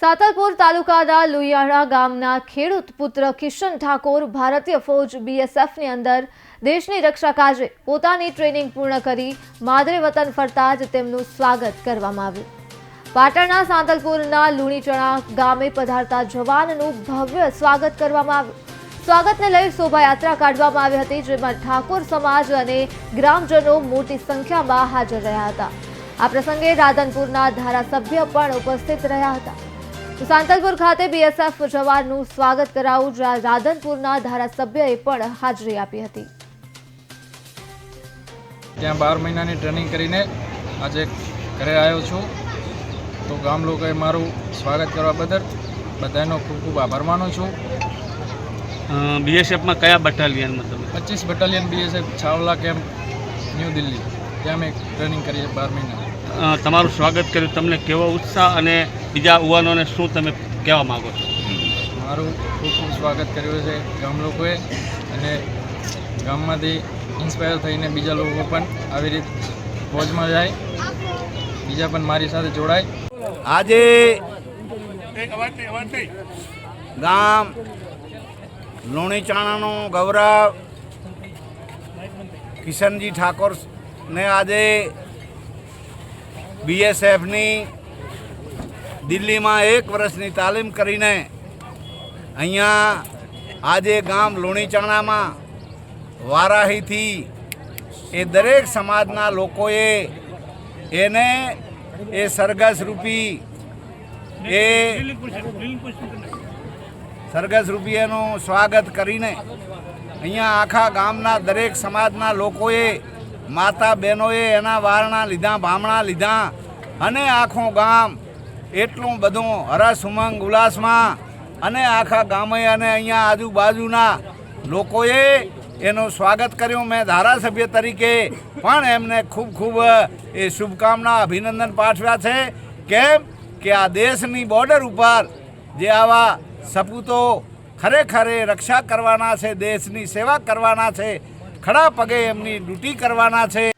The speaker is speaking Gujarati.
સાતલપુર તાલુકાના લુયાણા ગામના ખેડૂત પુત્ર કિશન ઠાકોર ભારતીય ફૌજ બીએસએફની અંદર દેશની રક્ષા કાજે પોતાની ટ્રેનિંગ પૂર્ણ કરી માદરે વતન ફરતા જ તેમનું સ્વાગત કરવામાં આવ્યું। પાટણના સાતલપુરના લુણીચણા ગામે પધારતા જવાનનું ભવ્ય સ્વાગત કરવામાં આવ્યું। સ્વાગતને લઈ શોભાયાત્રા કાઢવામાં આવી હતી, જેમાં ઠાકોર સમાજ અને ગ્રામજનો મોટી સંખ્યામાં હાજર રહ્યા હતા। આ પ્રસંગે રાધનપુરના ધારાસભ્ય પણ ઉપસ્થિત રહ્યા હતા। સાંતલપુર ખાતે બીએસએફ જવાનનું સ્વાગત કરાયું, જ્યાં રાધનપુરના ધારાસભ્યએ પણ હાજરી આપી હતી। ત્યાં 12 મહિનાની ટ્રેનિંગ કરીને આજે ઘરે આવ્યો છું, તો ગામ લોકોએ મારું સ્વાગત કરવા બદલ બધાનો ખૂબ ખૂબ આભાર માનું છું। બીએસએફમાં કયા બટાલિયનમાં તમે? 25 battalion BSF Chhawla camp new Delhi, ત્યાં મેં ટ્રેનિંગ કરી 12 મહિના। તમારું સ્વાગત કર્યું, તમને કેવો ઉત્સાહ અને બીજા યુવાનોને શું તમે કહેવા માગો છો? મારું ખૂબ ખૂબ સ્વાગત કર્યું છે ગામ લોકોએ, અને ગામમાંથી ઇન્સ્પાયર થઈને બીજા લોકો પણ આવી રીતે ફૌજમાં જાય, બીજા પણ મારી સાથે જોડાય। આજે ગામ લુણીચાણાનું ગૌરવ કિશનજી ઠાકોરને આજે બીએસએફની દિલ્હીમાં 1 વર્ષની તાલીમ કરીને અહીંયા આજે ગામ લુણીચાણામાં વારાહીથી એ દરેક સમાજના લોકોએ એને એ સરઘસરૂપી એનું સ્વાગત કરીને અહીંયા આખા ગામના દરેક સમાજના લોકોએ, માતા બહેનોએ એના વારણા લીધા, ભામણા લીધા, અને આખું ગામ એટલું બધું હરસ ઉમંગ ઉલ્લાસમાં, અને આખા ગામે અને અહીંયા આજુબાજુના લોકોએ એનું સ્વાગત કર્યું। મેં ધારાસભ્ય તરીકે પણ એમને ખૂબ ખૂબ એ શુભકામના, અભિનંદન પાઠવ્યા છે। કેમ કે આ દેશની બોર્ડર ઉપર જે આવા સપૂતો ખરેખર રક્ષા કરવાના છે, દેશની સેવા કરવાના છે, ખડા પગે એમની ડ્યુટી કરવાના છે,